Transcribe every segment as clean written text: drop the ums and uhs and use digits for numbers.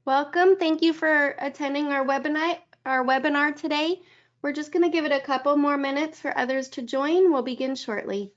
Welcome. Thank you for attending our webinar today. We're just going to give it a couple more minutes for others to join. We'll begin shortly.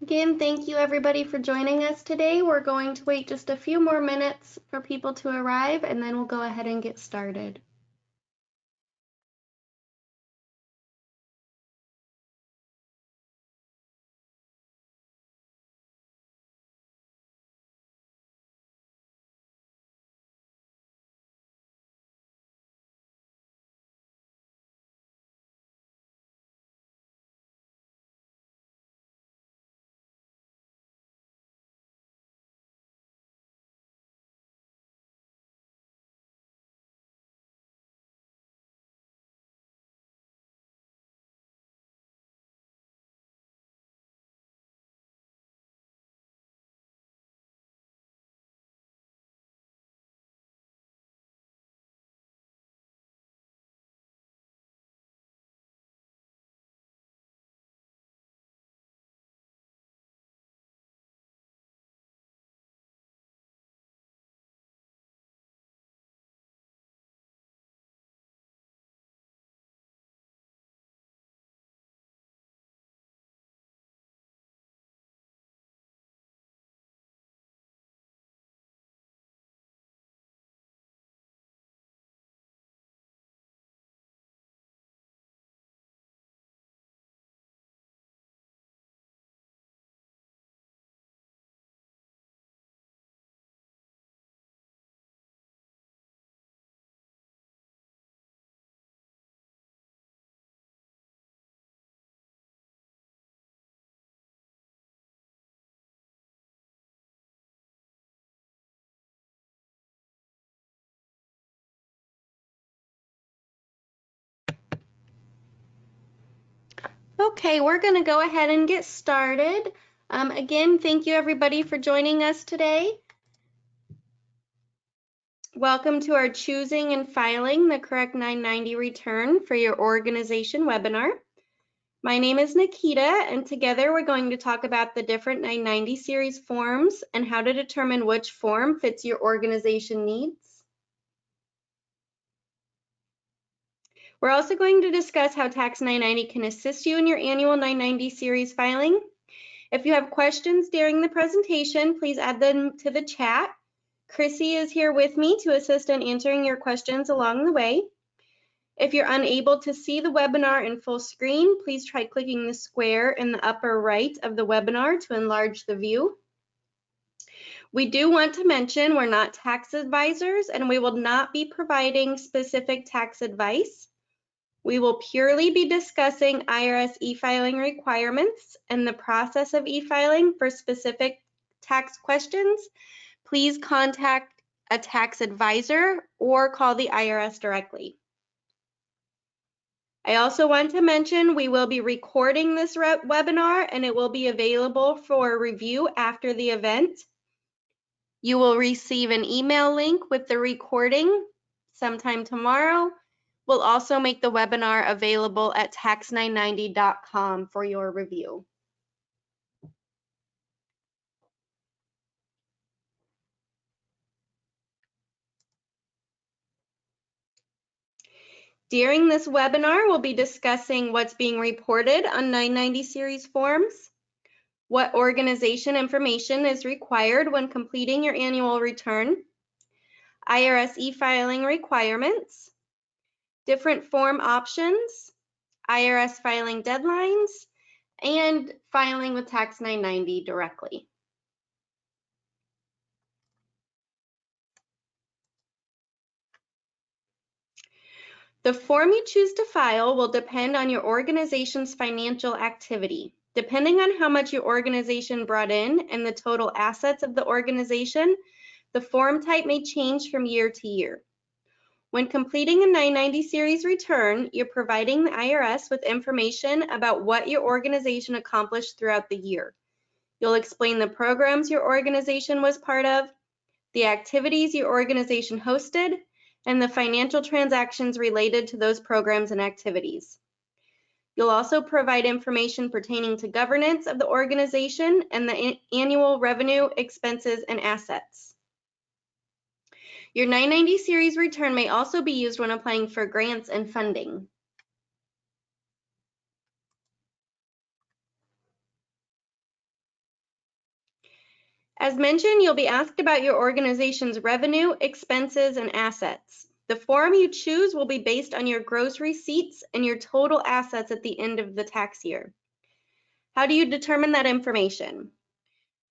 Again, thank you everybody for joining us today. We're going to wait just a few more minutes for people to arrive, and then we'll go ahead and get started. Okay, we're going to go ahead and get started. Again, thank you everybody for joining us today. Welcome to our Choosing and Filing the Correct 990 Return for Your Organization webinar. My name is Nikita, and together we're going to talk about the different 990 series forms and how to determine which form fits your organization needs. We're also going to discuss how Tax 990 can assist you in your annual 990 series filing. If you have questions during the presentation, please add them to the chat. Chrissy is here with me to assist in answering your questions along the way. If you're unable to see the webinar in full screen, please try clicking the square in the upper right of the webinar to enlarge the view. We do want to mention we're not tax advisors and we will not be providing specific tax advice. We will purely be discussing IRS e-filing requirements and the process of e-filing. For specific tax questions, please contact a tax advisor or call the IRS directly. I also want to mention we will be recording this webinar and it will be available for review after the event. You will receive an email link with the recording sometime tomorrow. We'll also make the webinar available at tax990.com for your review. During this webinar, we'll be discussing what's being reported on 990 series forms, what organization information is required when completing your annual return, IRS e-filing requirements, different form options, IRS filing deadlines, and filing with Tax 990 directly. The form you choose to file will depend on your organization's financial activity. Depending on how much your organization brought in and the total assets of the organization, the form type may change from year to year. When completing a 990 series return, you're providing the IRS with information about what your organization accomplished throughout the year. You'll explain the programs your organization was part of, the activities your organization hosted, and the financial transactions related to those programs and activities. You'll also provide information pertaining to governance of the organization and the annual revenue, expenses, and assets. Your 990 series return may also be used when applying for grants and funding. As mentioned, you'll be asked about your organization's revenue, expenses, and assets. The form you choose will be based on your gross receipts and your total assets at the end of the tax year. How do you determine that information?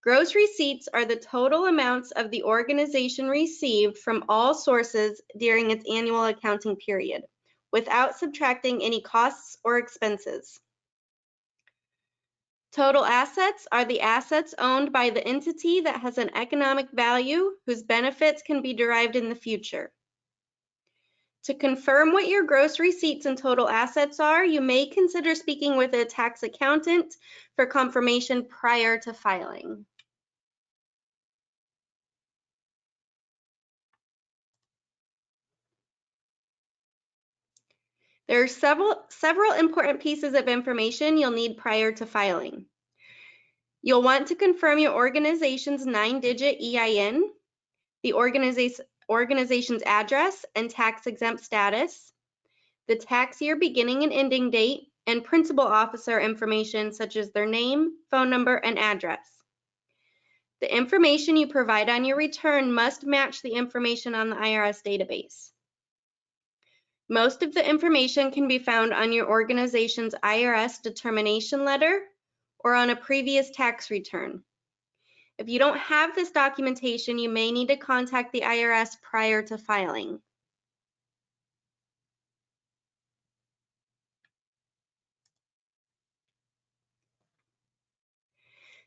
Gross receipts are the total amounts of the organization received from all sources during its annual accounting period, without subtracting any costs or expenses. Total assets are the assets owned by the entity that has an economic value whose benefits can be derived in the future. To confirm what your gross receipts and total assets are, you may consider speaking with a tax accountant for confirmation prior to filing. There are several important pieces of information you'll need prior to filing. You'll want to confirm your organization's 9-digit EIN, the organization's address and tax-exempt status, the tax year beginning and ending date, and principal officer information such as their name, phone number, and address. The information you provide on your return must match the information on the IRS database. Most of the information can be found on your organization's IRS determination letter or on a previous tax return. If you don't have this documentation, you may need to contact the IRS prior to filing.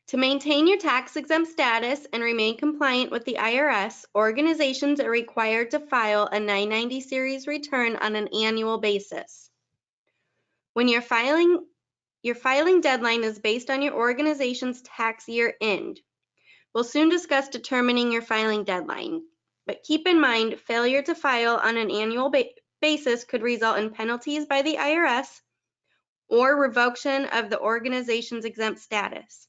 To maintain your tax-exempt status and remain compliant with the IRS, organizations are required to file a 990 series return on an annual basis. When you're filing Your filing deadline is based on your organization's tax year end. We'll soon discuss determining your filing deadline, but keep in mind failure to file on an annual basis could result in penalties by the IRS or revocation of the organization's exempt status.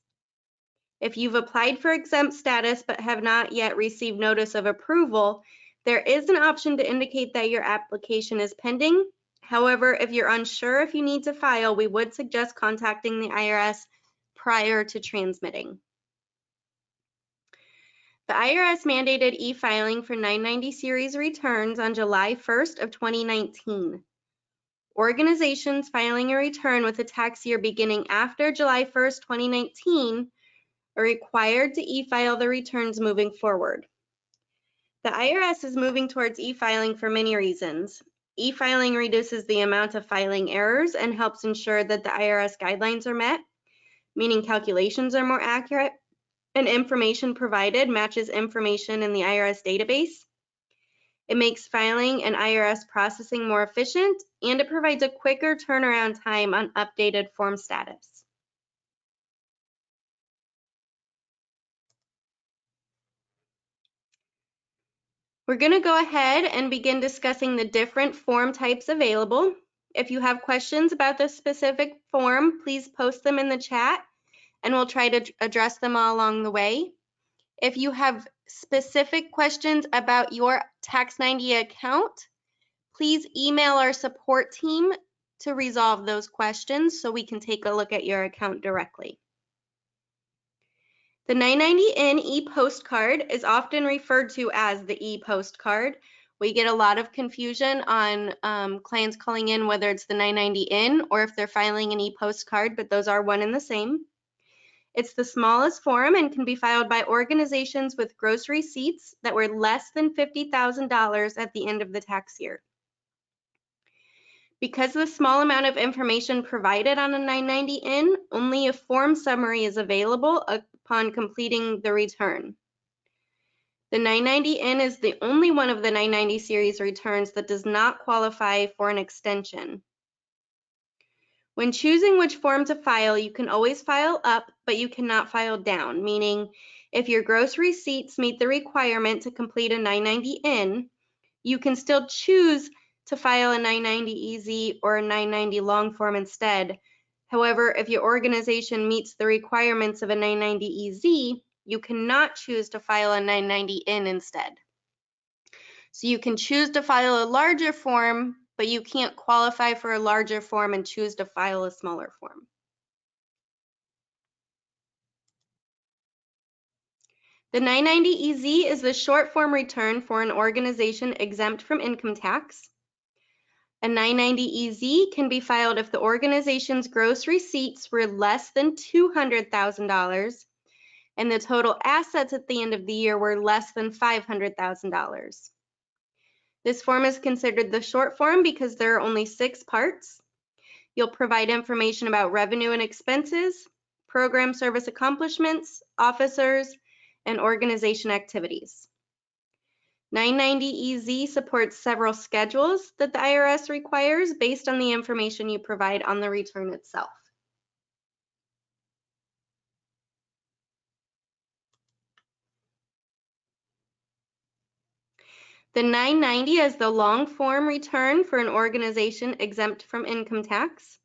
If you've applied for exempt status but have not yet received notice of approval, there is an option to indicate that your application is pending. However, if you're unsure if you need to file, we would suggest contacting the IRS prior to transmitting. The IRS mandated e-filing for 990 series returns on July 1st of 2019. Organizations filing a return with a tax year beginning after July 1st, 2019 are required to e-file the returns moving forward. The IRS is moving towards e-filing for many reasons. E-filing reduces the amount of filing errors and helps ensure that the IRS guidelines are met, meaning calculations are more accurate, and information provided matches information in the IRS database. It makes filing and IRS processing more efficient, and it provides a quicker turnaround time on updated form status. We're going to go ahead and begin discussing the different form types available. If you have questions about the specific form, please post them in the chat, and we'll try to address them all along the way. If you have specific questions about your Tax90 account, please email our support team to resolve those questions so we can take a look at your account directly. The 990N e-Postcard is often referred to as the e-Postcard. We get a lot of confusion on clients calling in whether it's the 990N or if they're filing an e-Postcard, but those are one and the same. It's the smallest form and can be filed by organizations with gross receipts that were less than $50,000 at the end of the tax year. Because of the small amount of information provided on a 990N, only a form summary is available upon completing the return. The 990N is the only one of the 990 series returns that does not qualify for an extension. When choosing which form to file, you can always file up, but you cannot file down, meaning if your gross receipts meet the requirement to complete a 990N, you can still choose to file a 990EZ or a 990 long form instead. However, if your organization meets the requirements of a 990EZ, you cannot choose to file a 990N instead. So you can choose to file a larger form, but you can't qualify for a larger form and choose to file a smaller form. The 990EZ is the short form return for an organization exempt from income tax. A 990EZ can be filed if the organization's gross receipts were less than $200,000 and the total assets at the end of the year were less than $500,000. This form is considered the short form because there are only 6 parts. You'll provide information about revenue and expenses, program service accomplishments, officers, and organization activities. 990EZ supports several schedules that the IRS requires based on the information you provide on the return itself. The 990 is the long form return for an organization exempt from income tax.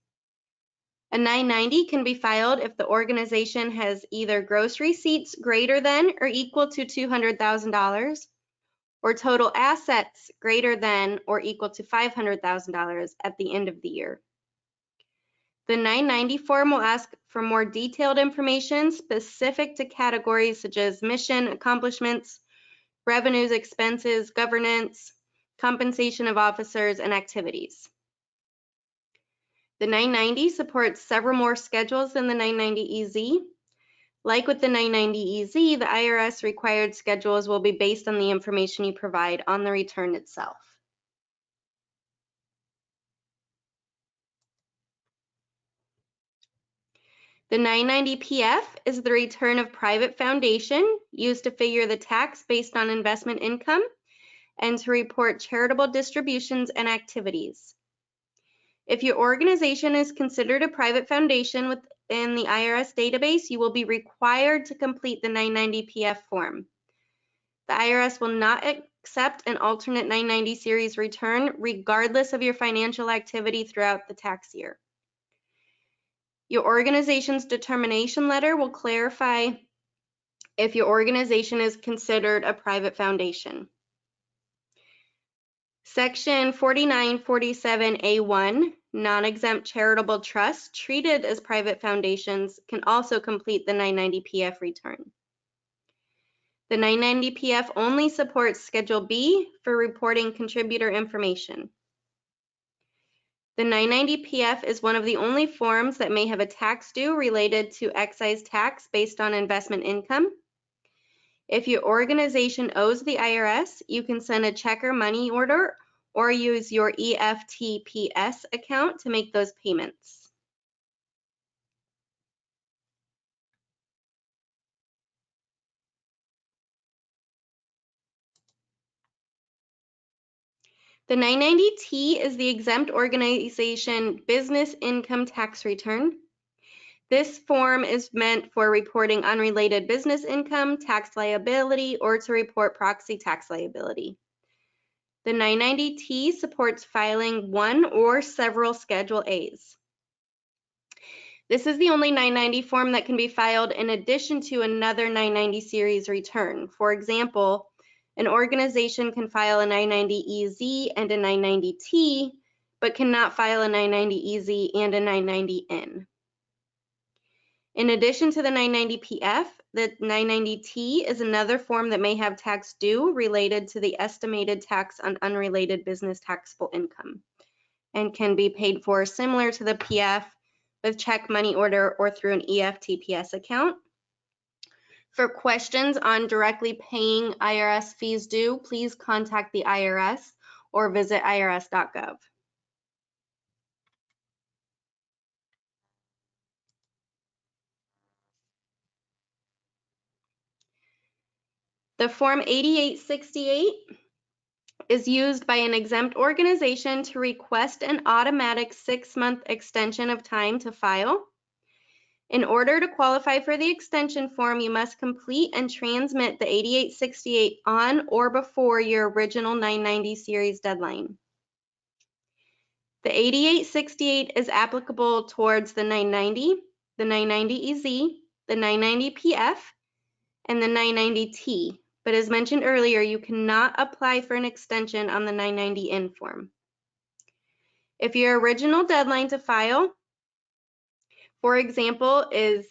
A 990 can be filed if the organization has either gross receipts greater than or equal to $200,000 or total assets greater than or equal to $500,000 at the end of the year. The 990 form will ask for more detailed information specific to categories such as mission, accomplishments, revenues, expenses, governance, compensation of officers, and activities. The 990 supports several more schedules than the 990EZ. Like with the 990EZ, the IRS required schedules will be based on the information you provide on the return itself. The 990PF is the return of private foundation used to figure the tax based on investment income and to report charitable distributions and activities. If your organization is considered a private foundation within the IRS database, you will be required to complete the 990PF form. The IRS will not accept an alternate 990 series return regardless of your financial activity throughout the tax year. Your organization's determination letter will clarify if your organization is considered a private foundation. Section 4947A1, non-exempt charitable trusts treated as private foundations can also complete the 990PF return. The 990PF only supports Schedule B for reporting contributor information. The 990PF is one of the only forms that may have a tax due related to excise tax based on investment income. If your organization owes the IRS, you can send a check or money order or use your EFTPS account to make those payments. The 990T is the exempt organization business income tax return. This form is meant for reporting unrelated business income, tax liability, or to report proxy tax liability. The 990T supports filing one or several Schedule A's. This is the only 990 form that can be filed in addition to another 990 series return. For example, an organization can file a 990EZ and a 990T, but cannot file a 990EZ and a 990N. In addition to the 990PF, the 990T is another form that may have tax due related to the estimated tax on unrelated business taxable income and can be paid for similar to the PF with check, money order, or through an EFTPS account. For questions on directly paying IRS fees due, please contact the IRS or visit irs.gov. The Form 8868 is used by an exempt organization to request an automatic 6-month extension of time to file. In order to qualify for the extension form, you must complete and transmit the 8868 on or before your original 990 series deadline. The 8868 is applicable towards the 990, the 990EZ, the 990PF, and the 990T. But as mentioned earlier, you cannot apply for an extension on the 990N form. If your original deadline to file, for example, is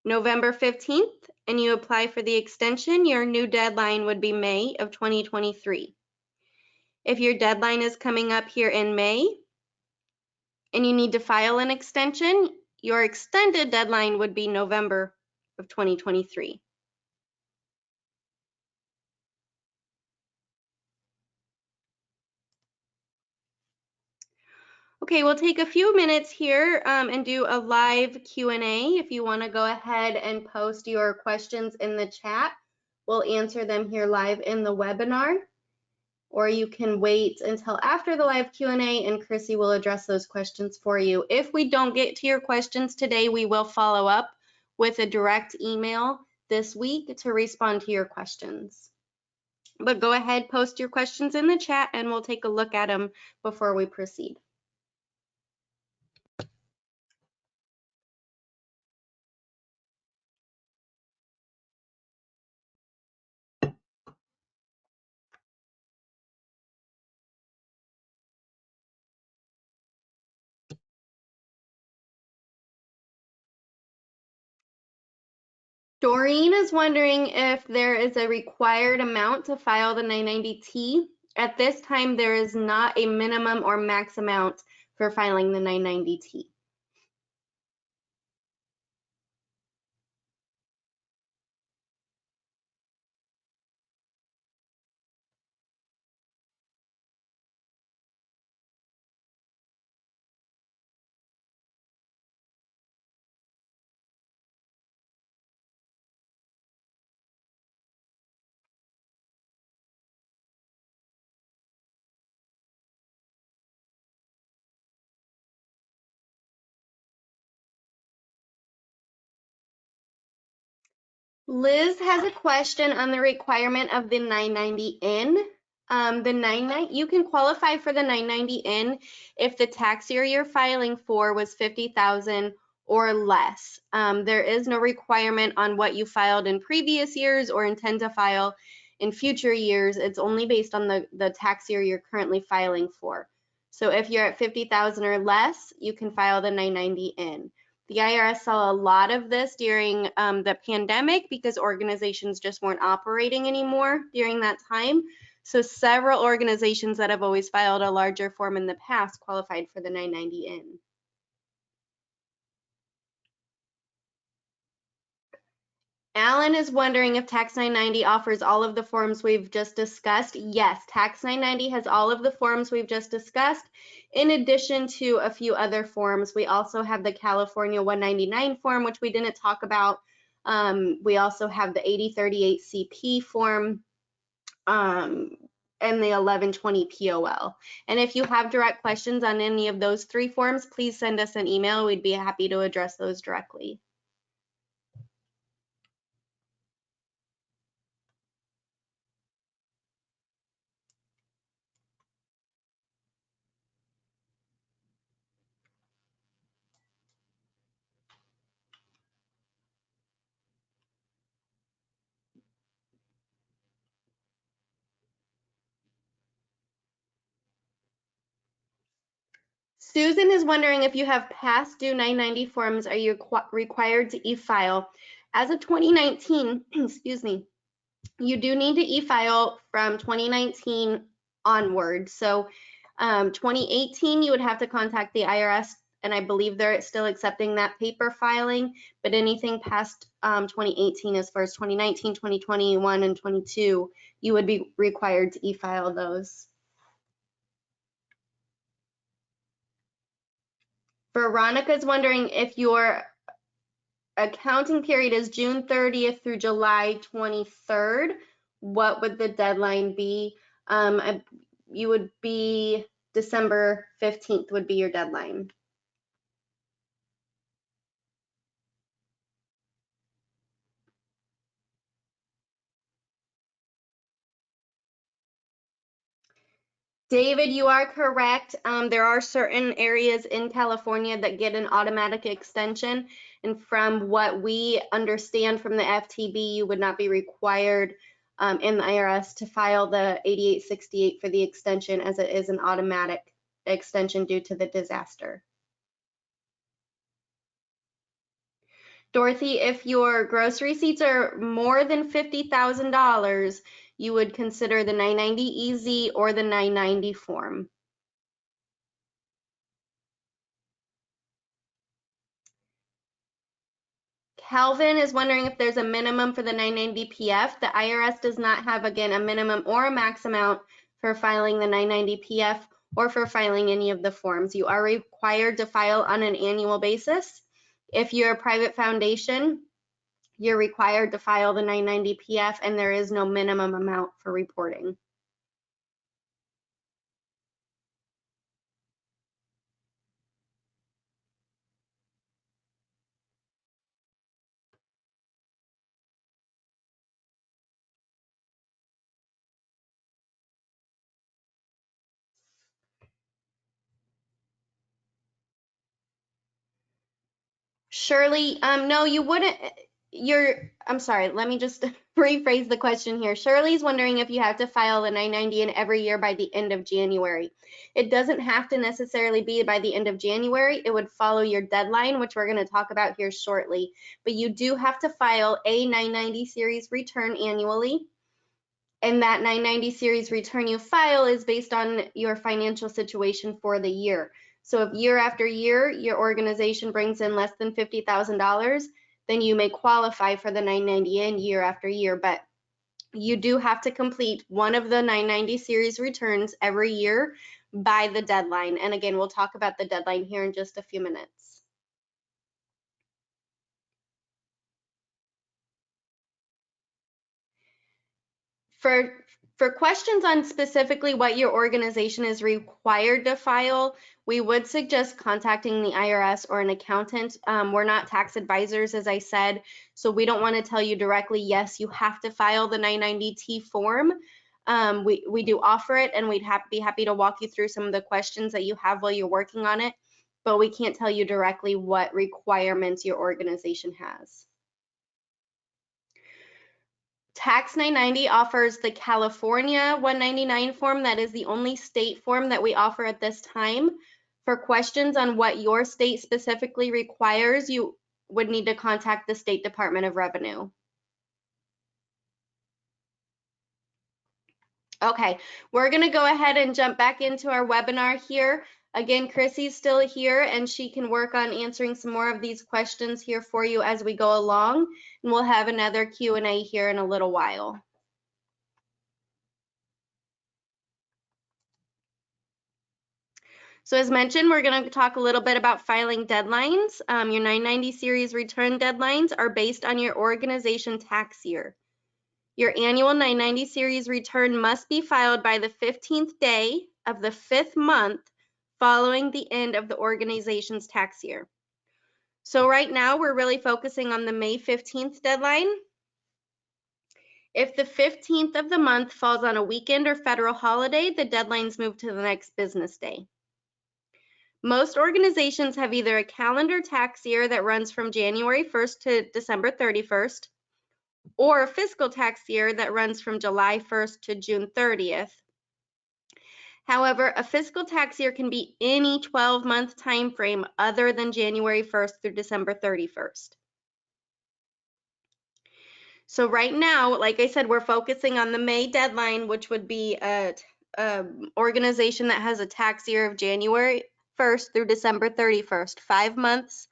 November 15th, and you apply for the extension, your new deadline would be May of 2023. If your deadline is coming up here in May, and you need to file an extension, your extended deadline would be November of 2023. Okay, we'll take a few minutes here and do a live Q&A. If you want to go ahead and post your questions in the chat, we'll answer them here live in the webinar. Or you can wait until after the live Q&A and Chrissy will address those questions for you. If we don't get to your questions today, we will follow up with a direct email this week to respond to your questions. But go ahead, post your questions in the chat and we'll take a look at them before we proceed. Doreen is wondering if there is a required amount to file the 990T. At this time, there is not a minimum or max amount for filing the 990T. Liz has a question on the requirement of the 990N. You can qualify for the 990N if the tax year you're filing for was 50,000 or less. There is no requirement on what you filed in previous years or intend to file in future years. It's only based on the tax year you're currently filing for. So if you're at 50,000 or less, you can file the 990N. The IRS saw a lot of this during the pandemic because organizations just weren't operating anymore during that time. So several organizations that have always filed a larger form in the past qualified for the 990N. Alan is wondering if Tax 990 offers all of the forms we've just discussed. Yes, Tax 990 has all of the forms we've just discussed. In addition to a few other forms, we also have the California 199 form, which we didn't talk about. We also have the 8038 CP form and the 1120 POL. And if you have direct questions on any of those three forms, please send us an email. We'd be happy to address those directly. Susan is wondering if you have past due 990 forms, are you required to e-file? As of 2019, excuse me, you do need to e-file from 2019 onward. So 2018, you would have to contact the IRS, and I believe they're still accepting that paper filing, but anything past 2018, as far as 2019, 2021, and 22, you would be required to e-file those. Veronica is wondering if your accounting period is June 30th through July 23rd, what would the deadline be? You would be December 15th would be your deadline. David, you are correct. There are certain areas in California that get an automatic extension. And from what we understand from the FTB, you would not be required in the IRS to file the 8868 for the extension, as it is an automatic extension due to the disaster. Dorothy, if your gross receipts are more than $50,000, you would consider the 990 EZ or the 990 form. Calvin is wondering if there's a minimum for the 990 PF. The IRS does not have, again, a minimum or a max amount for filing the 990 PF or for filing any of the forms. You are required to file on an annual basis. If you're a private foundation, you're required to file the 990 PF, and there is no minimum amount for reporting. Shirley, no, you wouldn't. I'm sorry, let me just rephrase the question here. Shirley's wondering if you have to file the 990 in every year by the end of January. It doesn't have to necessarily be by the end of January. It would follow your deadline, which we're going to talk about here shortly. But you do have to file a 990 series return annually. And that 990 series return you file is based on your financial situation for the year. So if year after year, your organization brings in less than $50,000, then you may qualify for the 990N year after year. But you do have to complete one of the 990 series returns every year by the deadline. And again, we'll talk about the deadline here in just a few minutes. For For questions on specifically what your organization is required to file, we would suggest contacting the IRS or an accountant. We're not tax advisors, as I said, so we don't want to tell you directly, yes, you have to file the 990T form. We do offer it, and we'd be happy to walk you through some of the questions that you have while you're working on it, but we can't tell you directly what requirements your organization has. Tax 990 offers the California 199 form. That is the only state form that we offer at this time. For questions on what your state specifically requires, you would need to contact the State Department of Revenue. Okay, we're going to go ahead and jump back into our webinar here. Again, Chrissy's still here, and she can work on answering some more of these questions here for you as we go along, and we'll have another Q&A here in a little while. So as mentioned, we're going to talk a little bit about filing deadlines. Your 990 series return deadlines are based on your organization tax year. Your annual 990 series return must be filed by the 15th day of the 5th month following the end of the organization's tax year. So right now we're really focusing on the May 15th deadline. If the 15th of the month falls on a weekend or federal holiday, the deadlines move to the next business day. Most organizations have either a calendar tax year that runs from January 1st to December 31st, or a fiscal tax year that runs from July 1st to June 30th. However, a fiscal tax year can be any 12-month time frame other than January 1st through December 31st. So right now, like I said, we're focusing on the May deadline, which would be a organization that has a tax year of January 1st through December 31st. 5 months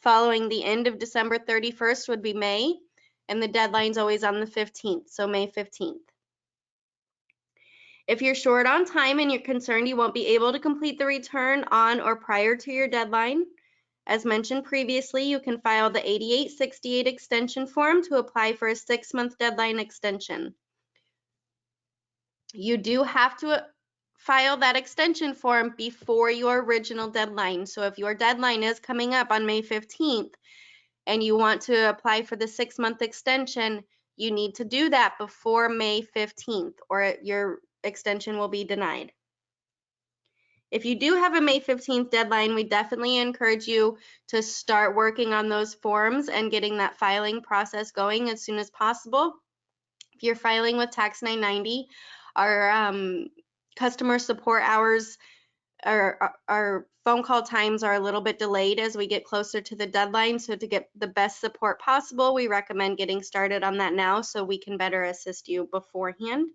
following the end of December 31st would be May, and the deadline's always on the 15th, so May 15th. If you're short on time and you're concerned you won't be able to complete the return on or prior to your deadline, as mentioned previously, you can file the 8868 extension form to apply for a 6-month deadline extension. You do have to file that extension form before your original deadline. So if your deadline is coming up on May 15th and you want to apply for the 6-month extension, you need to do that before May 15th or your extension will be denied. If you do have a May 15th deadline, we definitely encourage you to start working on those forms and getting that filing process going as soon as possible. If you're filing with Tax 990, our customer support hours, our phone call times are a little bit delayed as we get closer to the deadline. So to get the best support possible, we recommend getting started on that now so we can better assist you beforehand.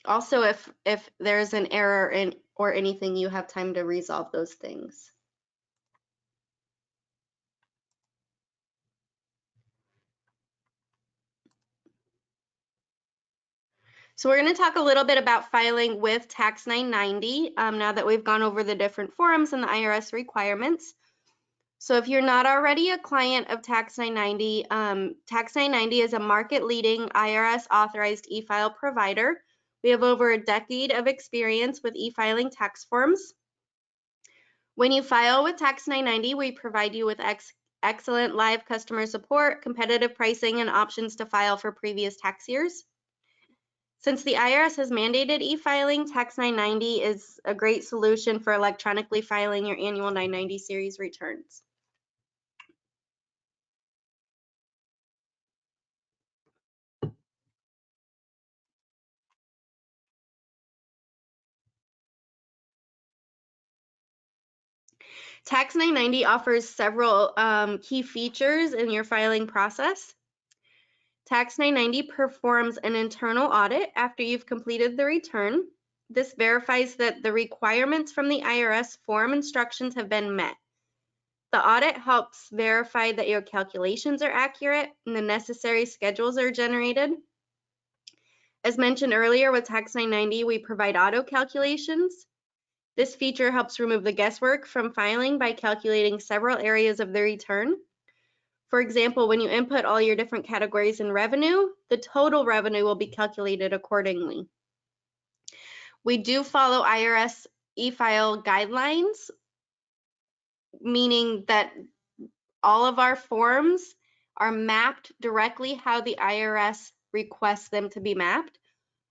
Also, if there's an error or anything, you have time to resolve those things. So we're going to talk a little bit about filing with Tax 990 now that we've gone over the different forms and the IRS requirements. So if you're not already a client of Tax 990, Tax 990 is a market-leading IRS authorized e-file provider. We have over a decade of experience with e-filing tax forms. When you file with Tax 990, we provide you with excellent live customer support, competitive pricing, and options to file for previous tax years. Since the IRS has mandated e-filing, Tax 990 is a great solution for electronically filing your annual 990 series returns. Tax 990 offers several key features in your filing process. Tax 990 performs an internal audit after you've completed the return. This verifies that the requirements from the IRS form instructions have been met. The audit helps verify that your calculations are accurate and the necessary schedules are generated. As mentioned earlier, with Tax 990, we provide auto calculations. This feature helps remove the guesswork from filing by calculating several areas of the return. For example, when you input all your different categories in revenue, the total revenue will be calculated accordingly. We do follow IRS e-file guidelines, meaning that all of our forms are mapped directly how the IRS requests them to be mapped.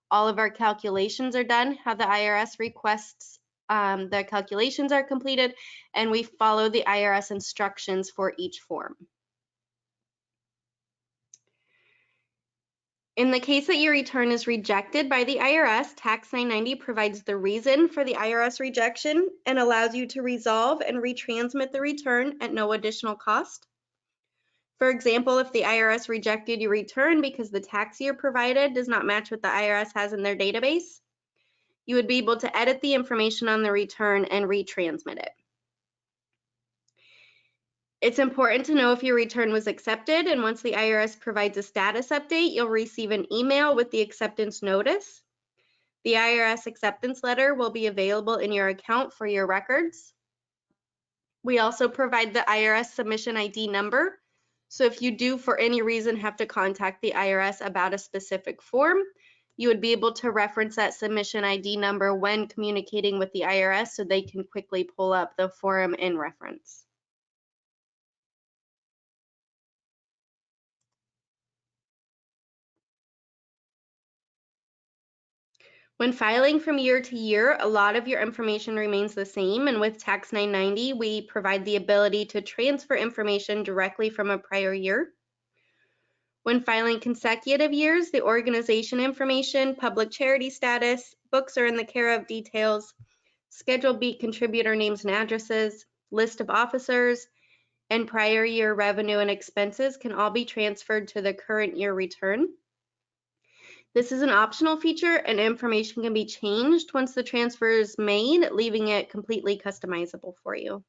All of our calculations are done how the IRS requests the calculations are completed, and we follow the IRS instructions for each form. In the case that your return is rejected by the IRS, Tax 990 provides the reason for the IRS rejection and allows you to resolve and retransmit the return at no additional cost. For example, if the IRS rejected your return because the tax year provided does not match what the IRS has in their database, you would be able to edit the information on the return and retransmit it. It's important to know if your return was accepted, and once the IRS provides a status update, you'll receive an email with the acceptance notice. The IRS acceptance letter will be available in your account for your records. We also provide the IRS submission ID number. So if you do, for any reason, have to contact the IRS about a specific form, you would be able to reference that submission ID number when communicating with the IRS so they can quickly pull up the form in reference. When filing from year to year, a lot of your information remains the same, and with Tax 990, we provide the ability to transfer information directly from a prior year. When filing consecutive years, the organization information, public charity status, books are in the care of details, Schedule B contributor names and addresses, list of officers, and prior year revenue and expenses can all be transferred to the current year return. This is an optional feature, and information can be changed once the transfer is made, leaving it completely customizable for you.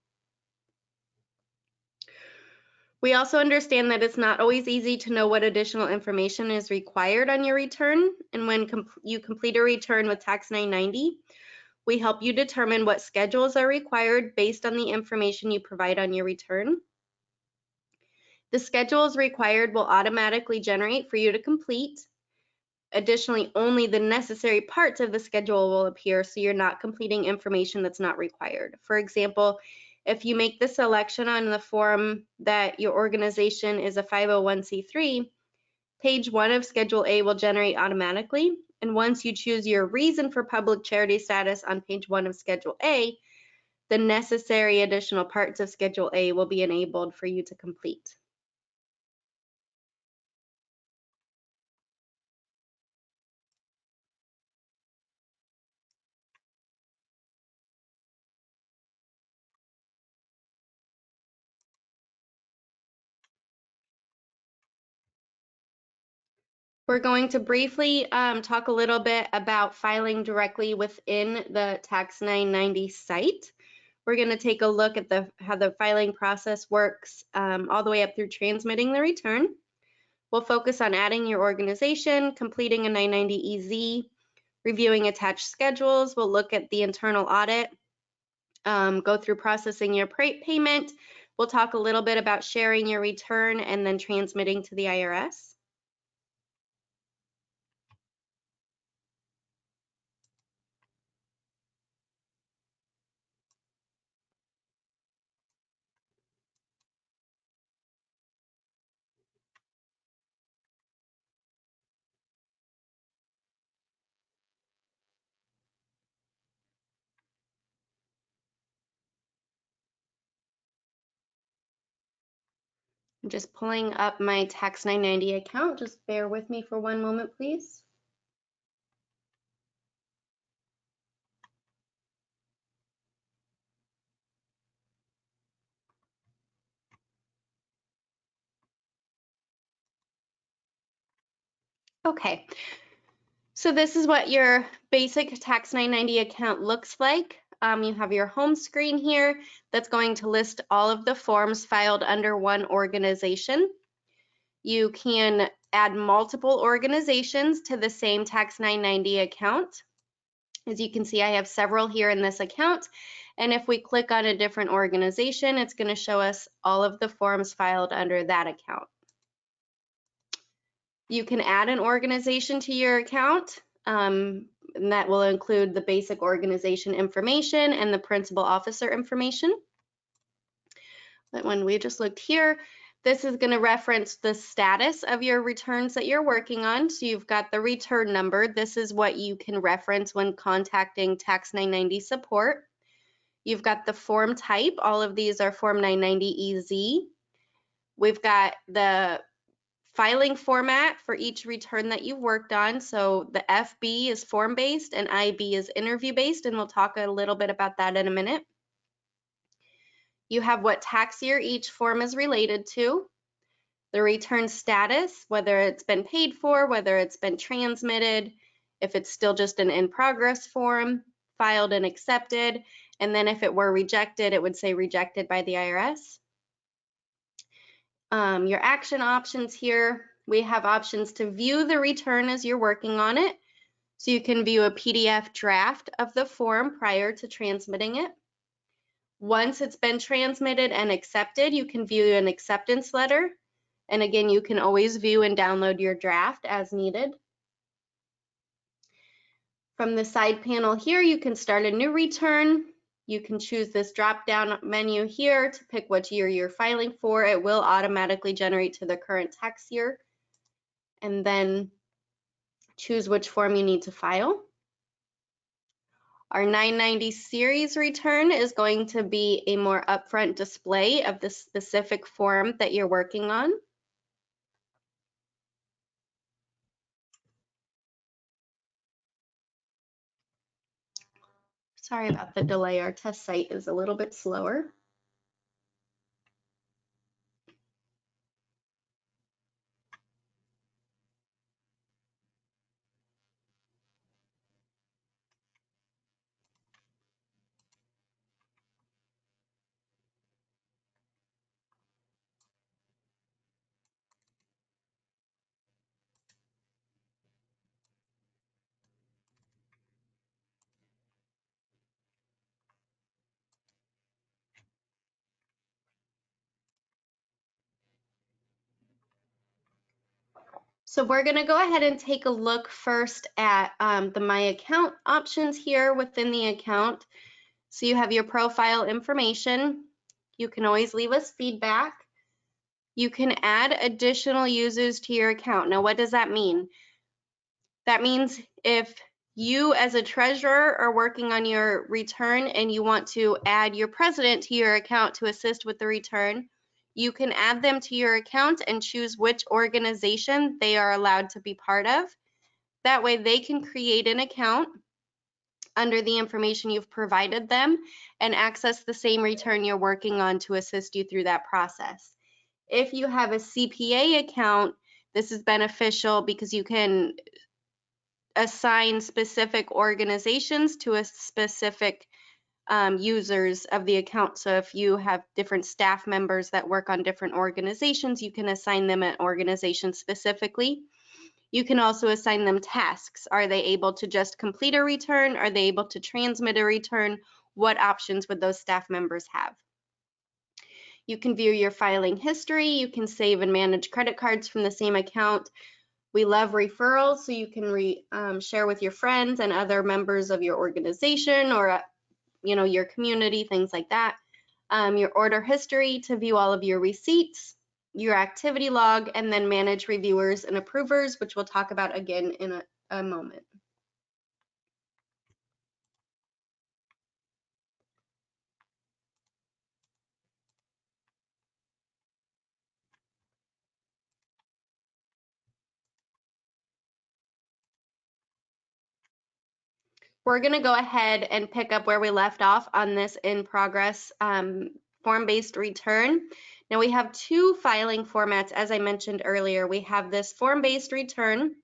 We also understand that it's not always easy to know what additional information is required on your return, and when you complete a return with Tax 990, we help you determine what schedules are required based on the information you provide on your return. The schedules required will automatically generate for you to complete. Additionally, only the necessary parts of the schedule will appear, so you're not completing information that's not required. For example, if you make the selection on the form that your organization is a 501c3, page 1 of Schedule A will generate automatically, and once you choose your reason for public charity status on page 1 of Schedule A, the necessary additional parts of Schedule A will be enabled for you to complete. We're going to briefly talk a little bit about filing directly within the Tax 990 site. We're going to take a look at how the filing process works all the way up through transmitting the return. We'll focus on adding your organization, completing a 990 EZ, reviewing attached schedules. We'll look at the internal audit, go through processing your payment. We'll talk a little bit about sharing your return and then transmitting to the IRS. I'm just pulling up my Tax 990 account. Just bear with me for one moment, please. Okay, so this is what your basic Tax 990 account looks like. You have your home screen here that's going to list all of the forms filed under one organization. You can add multiple organizations to the same Tax 990 account. As you can see, I have several here in this account. And if we click on a different organization, it's going to show us all of the forms filed under that account. You can add an organization to your account, and that will include the basic organization information and the principal officer information. But when we just looked here, this is going to reference the status of your returns that you're working on. So you've got the return number. This is what you can reference when contacting Tax 990 support. You've got the form type. All of these are Form 990EZ. We've got the filing format for each return that you've worked on. So the FB is form-based and IB is interview-based, and we'll talk a little bit about that in a minute. You have what tax year each form is related to, the return status, whether it's been paid for, whether it's been transmitted, if it's still just an in-progress form, filed and accepted, and then if it were rejected, it would say rejected by the IRS. Your action options here, we have options to view the return as you're working on it. So you can view a PDF draft of the form prior to transmitting it. Once it's been transmitted and accepted, you can view an acceptance letter. And again, you can always view and download your draft as needed. From the side panel here, you can start a new return. You can choose this drop-down menu here to pick what year you're filing for. It will automatically generate to the current tax year. And then choose which form you need to file. Our 990 series return is going to be a more upfront display of the specific form that you're working on. Sorry about the delay. Our test site is a little bit slower. So we're going to go ahead and take a look first at the My Account options here within the account. So you have your profile information. You can always leave us feedback. You can add additional users to your account. Now, what does that mean? That means if you as a treasurer are working on your return and you want to add your president to your account to assist with the return, you can add them to your account and choose which organization they are allowed to be part of. That way they can create an account under the information you've provided them and access the same return you're working on to assist you through that process. If you have a CPA account, this is beneficial because you can assign specific organizations to a specific users of the account. So if you have different staff members that work on different organizations, you can assign them an organization specifically. You can also assign them tasks. Are they able to just complete a return? Are they able to transmit a return? What options would those staff members have? You can view your filing history. You can save and manage credit cards from the same account. We love referrals, so you can share with your friends and other members of your organization or your community, things like that. Your order history to view all of your receipts, your activity log, and then manage reviewers and approvers, which we'll talk about again in a moment. We're going to go ahead and pick up where we left off on this in progress form-based return. Now we have two filing formats, as I mentioned earlier. We have this form-based return,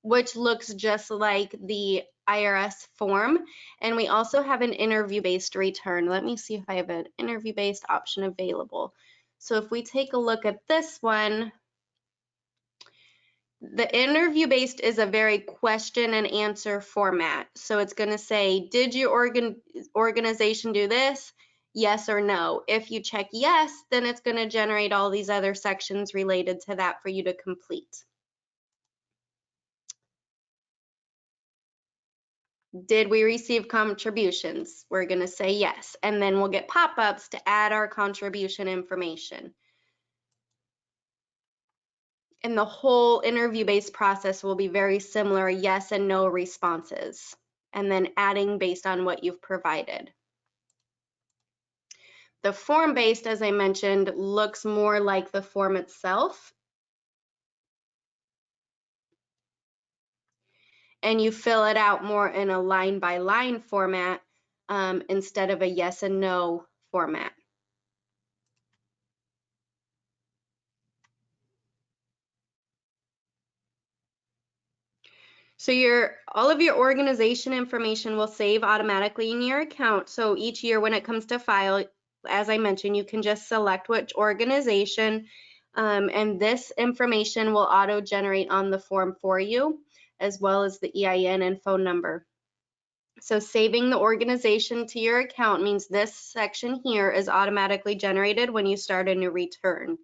which looks just like the IRS form, and we also have an interview-based return. Let me see if I have an interview-based option available. So if we take a look at this one, The interview-based is a very question and answer format. So it's going to say, did your organization do this? Yes or no. If you check yes, then it's going to generate all these other sections related to that for you to complete. Did we receive contributions? We're going to say yes, and then we'll get pop-ups to add our contribution information. And the whole interview-based process will be very similar, yes and no responses, and then adding based on what you've provided. The form-based, as I mentioned, looks more like the form itself. And you fill it out more in a line-by-line format instead of a yes and no format. So all of your organization information will save automatically in your account. So each year when it comes to file, as I mentioned, you can just select which organization, and this information will auto-generate on the form for you, as well as the EIN and phone number. So saving the organization to your account means this section here is automatically generated when you start a new return.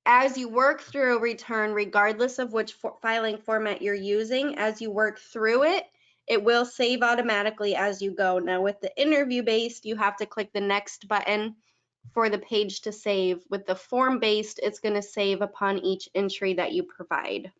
As you work through a return, regardless of which filing format you're using, as you work through it, it will save automatically as you go. Now with the interview-based, you have to click the next button for the page to save. With the form-based, it's going to save upon each entry that you provide.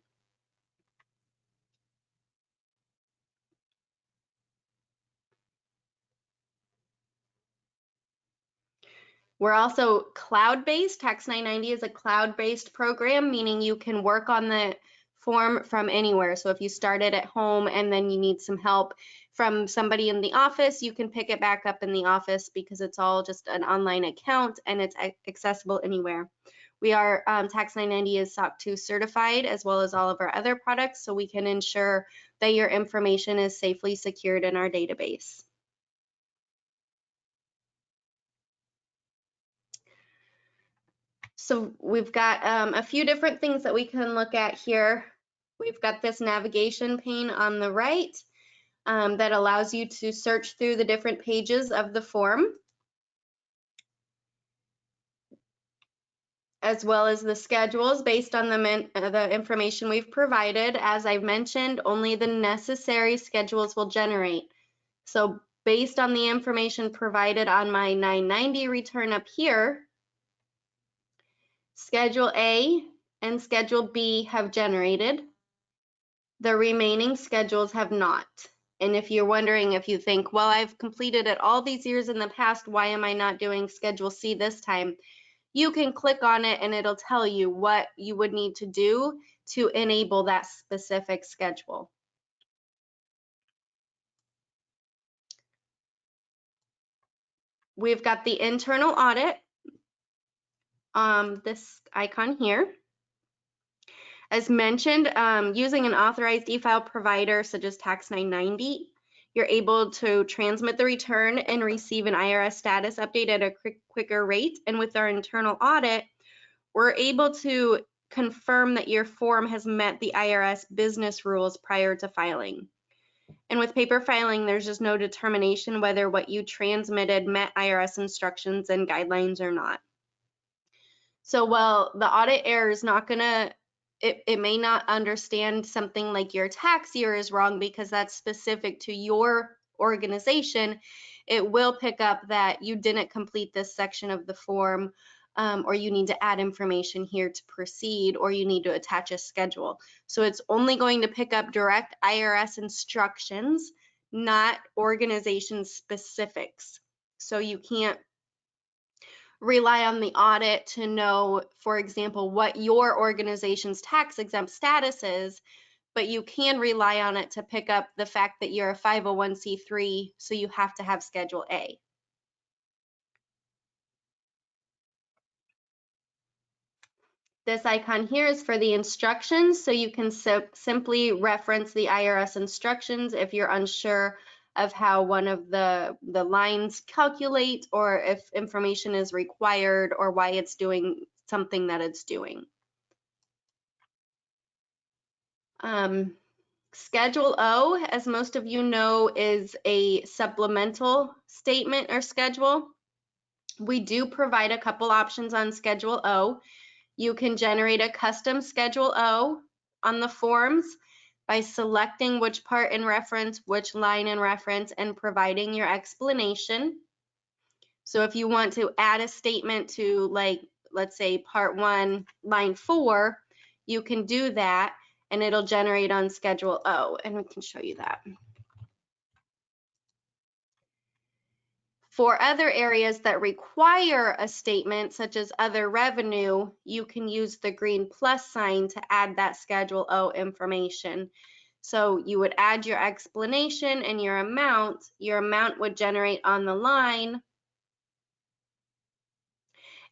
We're also cloud-based. Tax 990 is a cloud-based program, meaning you can work on the form from anywhere. So if you started at home and then you need some help from somebody in the office, you can pick it back up in the office because it's all just an online account and it's accessible anywhere. We are Tax 990 is SOC 2 certified, as well as all of our other products, so we can ensure that your information is safely secured in our database. So we've got a few different things that we can look at here. We've got this navigation pane on the right that allows you to search through the different pages of the form, as well as the schedules based on the information we've provided. As I've mentioned, only the necessary schedules will generate. So based on the information provided on my 990 return up here, Schedule A and Schedule B have generated. The remaining schedules have not. And if you're wondering, if you think, well, I've completed it all these years in the past, why am I not doing Schedule C this time? You can click on it and it'll tell you what you would need to do to enable that specific schedule. We've got the internal audit, this icon here. As mentioned, using an authorized e-file provider such as Tax 990, you're able to transmit the return and receive an IRS status update at a quicker rate. And with our internal audit, we're able to confirm that your form has met the IRS business rules prior to filing. And with paper filing, there's just no determination whether what you transmitted met IRS instructions and guidelines or not. So while the audit error is not gonna, it may not understand something like your tax year is wrong because that's specific to your organization, it will pick up that you didn't complete this section of the form, or you need to add information here to proceed, or you need to attach a schedule. So it's only going to pick up direct IRS instructions, not organization specifics. So you can't rely on the audit to know, for example, what your organization's tax exempt status is, but you can rely on it to pick up the fact that you're a 501c3, so you have to have Schedule A. This icon here is for the instructions, so you can simply reference the IRS instructions if you're unsure of how one of the lines calculate, or if information is required, or why it's doing something that it's doing. Schedule O, as most of you know, is a supplemental statement or schedule. We do provide a couple options on Schedule O. You can generate a custom Schedule O on the forms by selecting which part in reference, which line in reference, and providing your explanation. So if you want to add a statement to, like, let's say part 1, line 4, you can do that and it'll generate on Schedule O, and we can show you that. For other areas that require a statement, such as other revenue, you can use the green plus sign to add that Schedule O information. So you would add your explanation and your amount. Your amount would generate on the line,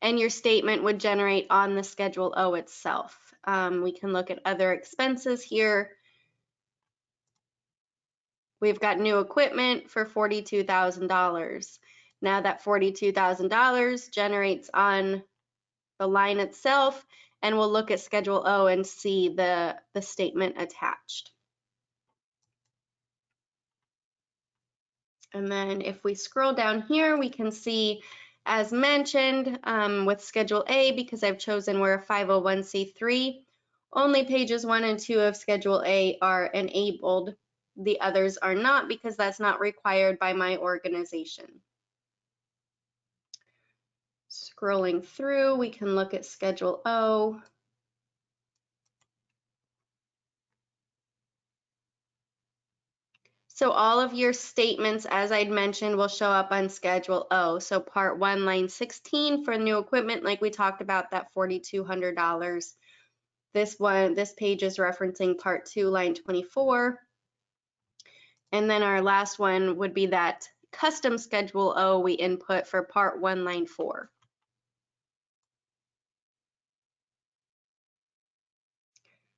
and your statement would generate on the Schedule O itself. We can look at other expenses here. We've got new equipment for $42,000. Now that $42,000 generates on the line itself, and we'll look at Schedule O and see the statement attached. And then if we scroll down here, we can see, as mentioned, with Schedule A, because I've chosen we're a 501c3, only pages 1 and 2 of Schedule A are enabled. The others are not, because that's not required by my organization. Scrolling through, we can look at Schedule O. So all of your statements, as I'd mentioned, will show up on Schedule O. So part 1, line 16 for new equipment, like we talked about, that $4,200. This page is referencing part 2, line 24. And then our last one would be that custom Schedule O we input for part 1, line 4.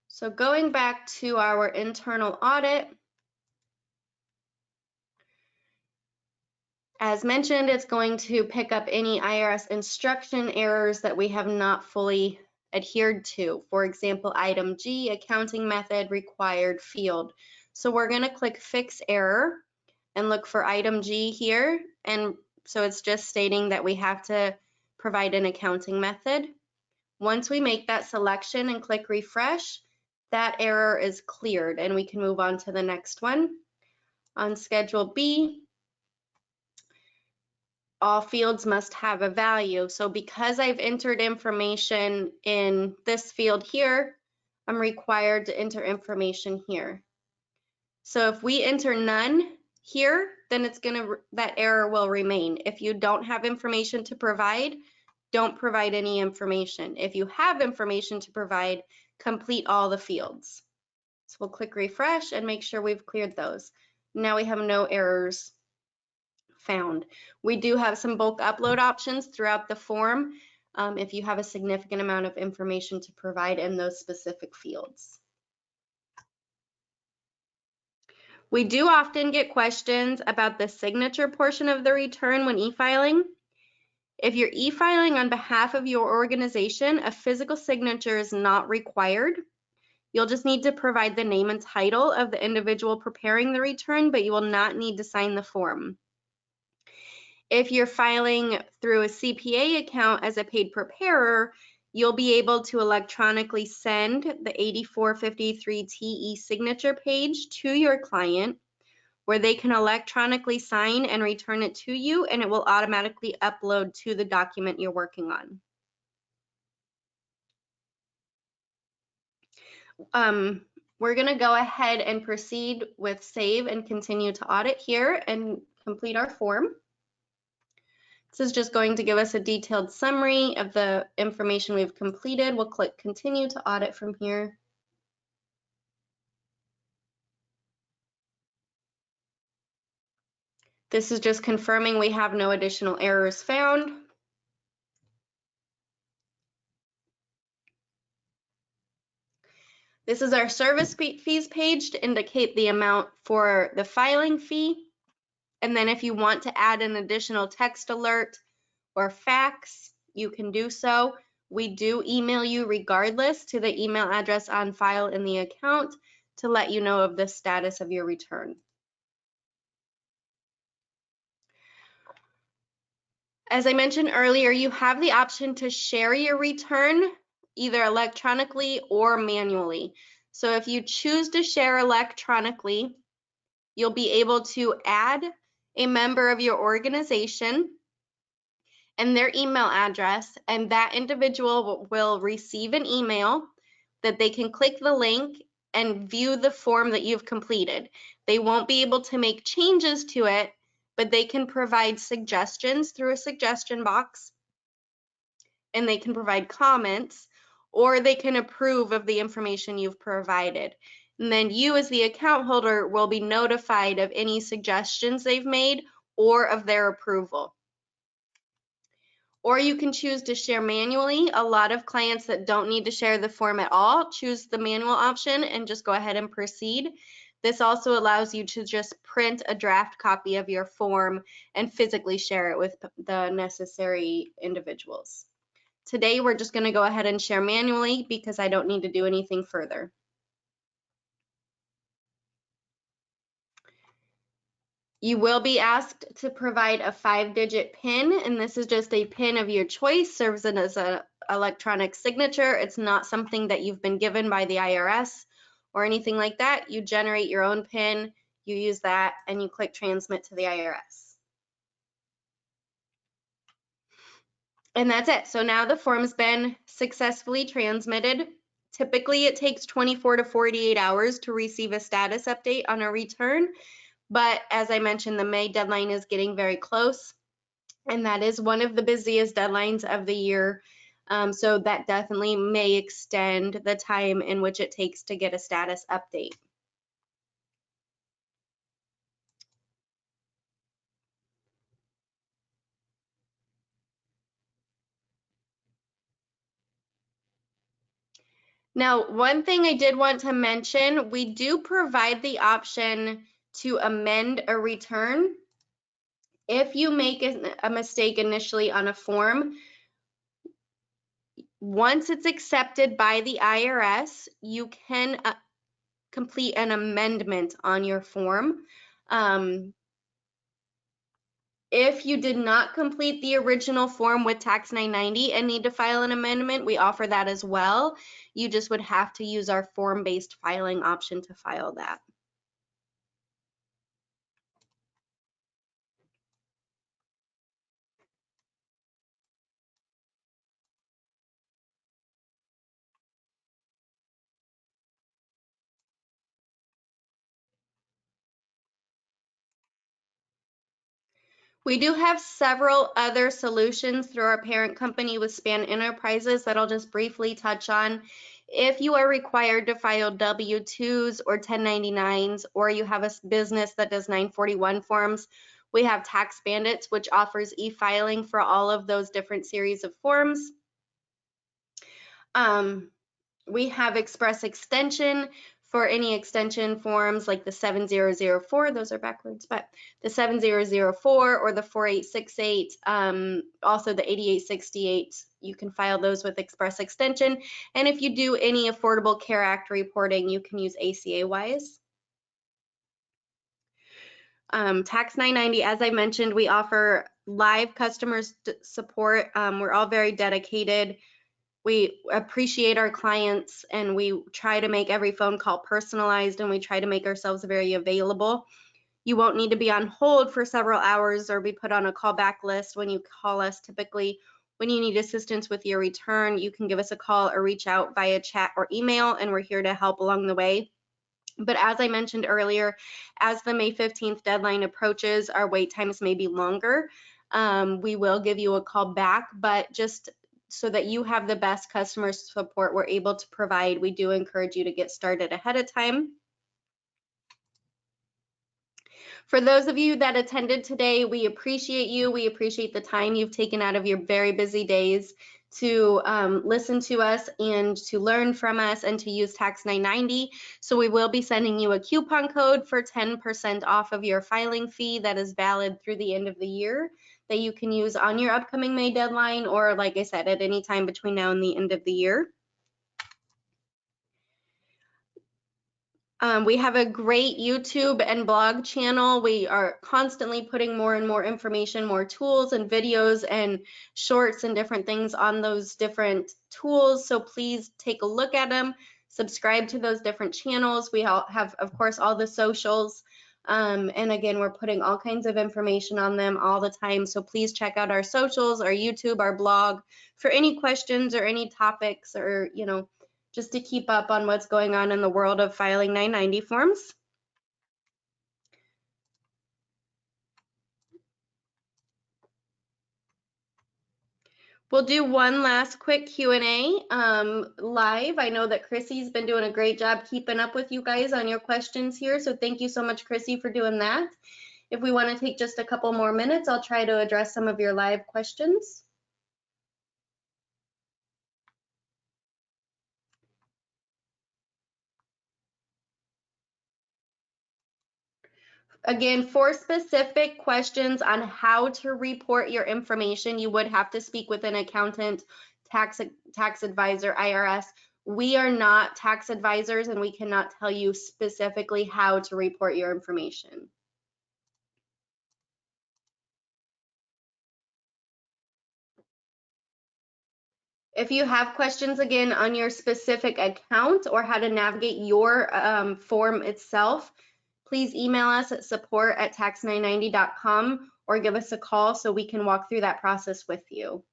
So going back to our internal audit, as mentioned, it's going to pick up any IRS instruction errors that we have not fully adhered to. For example, item G, accounting method required field. So we're going to click Fix Error and look for item G here. And so it's just stating that we have to provide an accounting method. Once we make that selection and click Refresh, that error is cleared and we can move on to the next one. On Schedule B, all fields must have a value. So because I've entered information in this field here, I'm required to enter information here. So if we enter none here, then that error will remain. If you don't have information to provide, don't provide any information. If you have information to provide, complete all the fields. So we'll click Refresh and make sure we've cleared those. Now we have no errors found. We do have some bulk upload options throughout the form if you have a significant amount of information to provide in those specific fields. We do often get questions about the signature portion of the return when e-filing. If you're e-filing on behalf of your organization, a physical signature is not required. You'll just need to provide the name and title of the individual preparing the return, but you will not need to sign the form. If you're filing through a CPA account as a paid preparer, you'll be able to electronically send the 8453 signature page to your client, where they can electronically sign and return it to you, and it will automatically upload to the document you're working on. We're going to go ahead and proceed with save and continue to audit here and complete our form. This is just going to give us a detailed summary of the information we've completed. We'll click continue to audit from here. This is just confirming we have no additional errors found. This is our service fees page to indicate the amount for the filing fee. And then if you want to add an additional text alert or fax, you can do so. We do email you regardless to the email address on file in the account. to let you know of the status of your return. As I mentioned earlier, you have the option to share your return either electronically or manually. So if you choose to share electronically, you'll be able to add a member of your organization and their email address, and that individual will receive an email that they can click the link and view the form that you've completed. They won't be able to make changes to it, but they can provide suggestions through a suggestion box, and they can provide comments, or they can approve of the information you've provided. And then you as the account holder will be notified of any suggestions they've made or of their approval. Or you can choose to share manually. A lot of clients that don't need to share the form at all choose the manual option and just go ahead and proceed. This also allows you to just print a draft copy of your form and physically share it with the necessary individuals. Today, we're just going to go ahead and share manually because I don't need to do anything further. You will be asked to provide a 5-digit PIN, and this is just a PIN of your choice, serves as an electronic signature. It's not something that you've been given by the IRS or anything like that. You generate your own PIN, you use that, and you click transmit to the IRS. And that's it. So now the form's been successfully transmitted. Typically, it takes 24 to 48 hours to receive a status update on a return. But as I mentioned, the May deadline is getting very close, and that is one of the busiest deadlines of the year. So that definitely may extend the time in which it takes to get a status update. Now, one thing I did want to mention, we do provide the option to amend a return. If you make a mistake initially on a form, once it's accepted by the IRS, you can complete an amendment on your form. If you did not complete the original form with Tax 990 and need to file an amendment, we offer that as well. You just would have to use our form-based filing option to file that. We do have several other solutions through our parent company with Span Enterprises that I'll just briefly touch on. If you are required to file W-2s or 1099s, or you have a business that does 941 forms, we have Tax Bandits, which offers e-filing for all of those different series of forms. We have Express Extension for any extension forms like the 7004, those are backwards, but the 7004 or the 4868, also the 8868, you can file those with Express Extension. And if you do any Affordable Care Act reporting, you can use ACA-wise. Tax 990, as I mentioned, we offer live customer support. We're all very dedicated. We appreciate our clients, and we try to make every phone call personalized, and we try to make ourselves very available. You won't need to be on hold for several hours or be put on a callback list when you call us. Typically, when you need assistance with your return, you can give us a call or reach out via chat or email, and we're here to help along the way. But as I mentioned earlier, as the May 15th deadline approaches, our wait times may be longer. We will give you a call back, but just so that you have the best customer support we're able to provide, we do encourage you to get started ahead of time. For those of you that attended today, we appreciate you. We appreciate the time you've taken out of your very busy days to listen to us and to learn from us and to use Tax 990. So we will be sending you a coupon code for 10% off of your filing fee that is valid through the end of the year, that you can use on your upcoming May deadline, or like I said, at any time between now and the end of the year. We have a great YouTube and blog channel. We are constantly putting more and more information, more tools and videos and shorts and different things on those different tools. So please take a look at them, subscribe to those different channels. We all have, of course, all the socials. And again, we're putting all kinds of information on them all the time. So please check out our socials, our YouTube, our blog for any questions or any topics or, just to keep up on what's going on in the world of filing 990 forms. We'll do one last quick Q&A live. I know that Chrissy's been doing a great job keeping up with you guys on your questions here, so thank you so much, Chrissy, for doing that. If we want to take just a couple more minutes, I'll try to address some of your live questions. Again, for specific questions on how to report your information, you would have to speak with an accountant, tax advisor, IRS. We are not tax advisors and we cannot tell you specifically how to report your information. If you have questions again on your specific account or how to navigate your form itself, please email us at support@tax990.com or give us a call so we can walk through that process with you.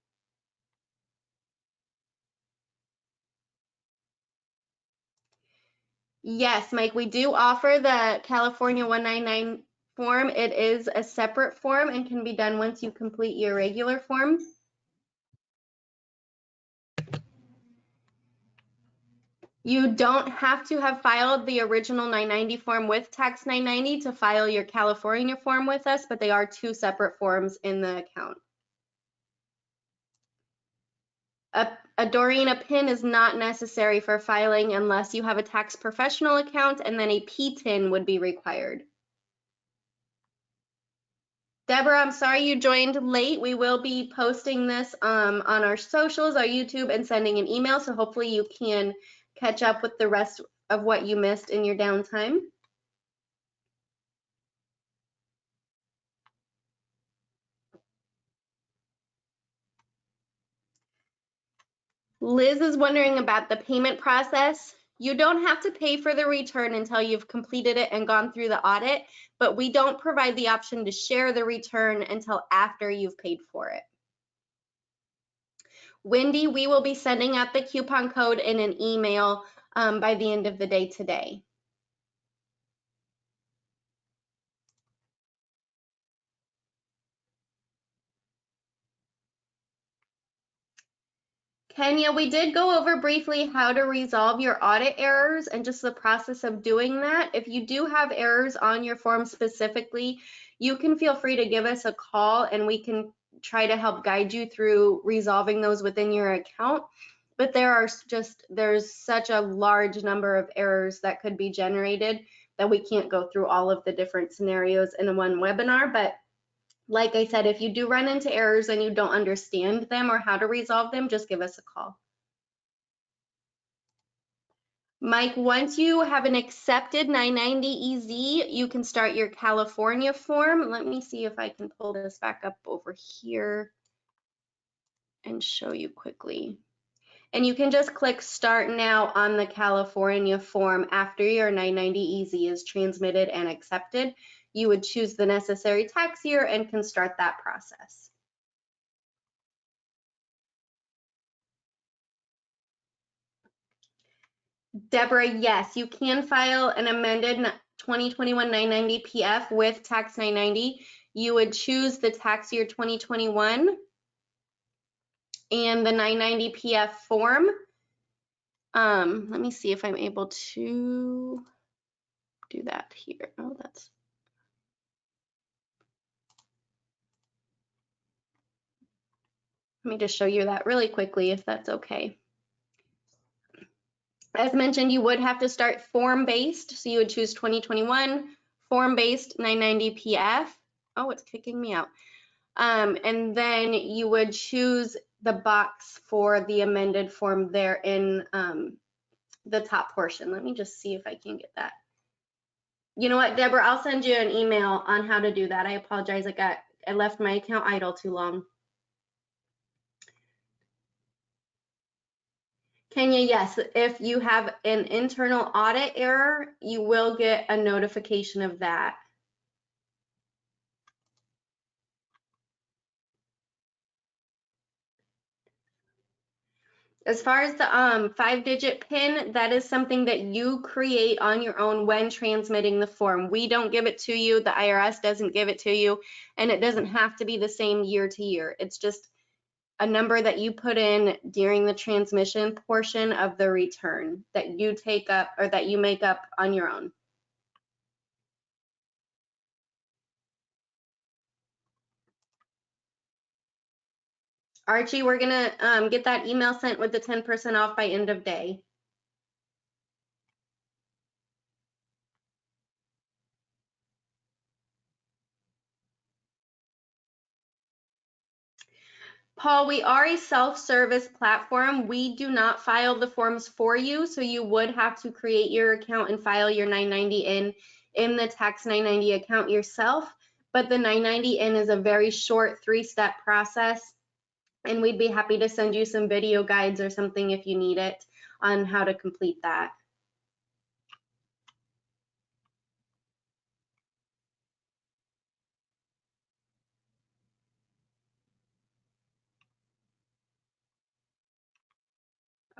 Yes, Mike, we do offer the California 199 form. It is a separate form and can be done once you complete your regular form. You don't have to have filed the original 990 form with Tax 990 to file your California form with us, but they are two separate forms in the account. Doreen, a PIN is not necessary for filing unless you have a tax professional account, and then a PTIN would be required. Deborah, I'm sorry you joined late. We will be posting this on our socials, our YouTube, and sending an email, so hopefully you can catch up with the rest of what you missed in your downtime. Liz is wondering about the payment process. You don't have to pay for the return until you've completed it and gone through the audit, but we don't provide the option to share the return until after you've paid for it. Wendy, we will be sending out the coupon code in an email by the end of the day today. Kenya, we did go over briefly how to resolve your audit errors and just the process of doing that. If you do have errors on your form specifically, you can feel free to give us a call and we can try to help guide you through resolving those within your account. But there's such a large number of errors that could be generated that we can't go through all of the different scenarios in one webinar. But like I said, if you do run into errors and you don't understand them or how to resolve them, just give us a call. Mike, once you have an accepted 990 EZ, you can start your California form. Let me see if I can pull this back up over here and show you quickly. And you can just click Start Now on the California form after your 990 EZ is transmitted and accepted. You would choose the necessary tax year and can start that process. Deborah, yes, you can file an amended 2021 990 PF with Tax 990. You would choose the tax year 2021 and the 990 PF form. Let me see if I'm able to do that here. Oh, that's. Let me just show you that really quickly if that's okay. As mentioned, you would have to start form-based, so you would choose 2021, form-based 990 PF. Oh, it's kicking me out. And then you would choose the box for the amended form there in the top portion. Let me just see if I can get that You know what, Deborah, I'll send you an email on how to do that. I apologize. I left my account idle too long. Kenya, yes, if you have an internal audit error, you will get a notification of that. As far as the 5-digit PIN, that is something that you create on your own when transmitting the form. We don't give it to you, the IRS doesn't give it to you, and it doesn't have to be the same year to year. It's just a number that you put in during the transmission portion of the return that you take up or that you make up on your own. Archie, we're gonna get that email sent with the 10% off by end of day. Paul, we are a self-service platform. We do not file the forms for you, so you would have to create your account and file your 990 in the Tax 990 account yourself. But the 990 is a very short 3-step process, and we'd be happy to send you some video guides or something if you need it on how to complete that.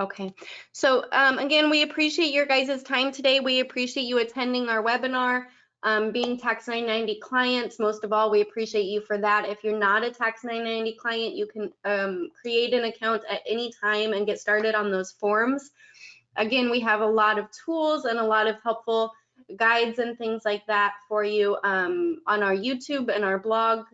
Okay, so again, we appreciate your guys' time today. We appreciate you attending our webinar, being Tax 990 clients. Most of all, we appreciate you for that. If you're not a Tax 990 client, you can create an account at any time and get started on those forms. Again, we have a lot of tools and a lot of helpful guides and things like that for you on our YouTube and our blog.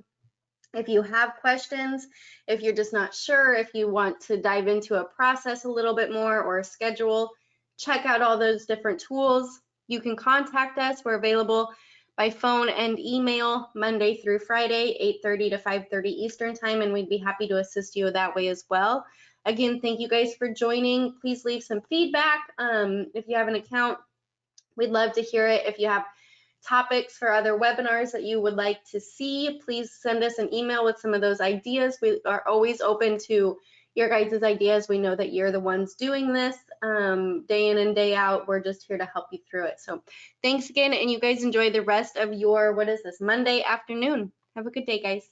If you have questions, if you're just not sure, if you want to dive into a process a little bit more or a schedule, check out all those different tools. You can contact us. We're available by phone and email Monday through Friday, 8:30 to 5:30 Eastern time, and we'd be happy to assist you that way as well. Again, thank you guys for joining. Please leave some feedback. If you have an account, we'd love to hear it. If you have topics for other webinars that you would like to see, please send us an email with some of those ideas. We are always open to your guys' ideas. We know that you're the ones doing this day in and day out. We're just here to help you through it. So thanks again, and you guys enjoy the rest of your, what is this, Monday afternoon. Have a good day, guys.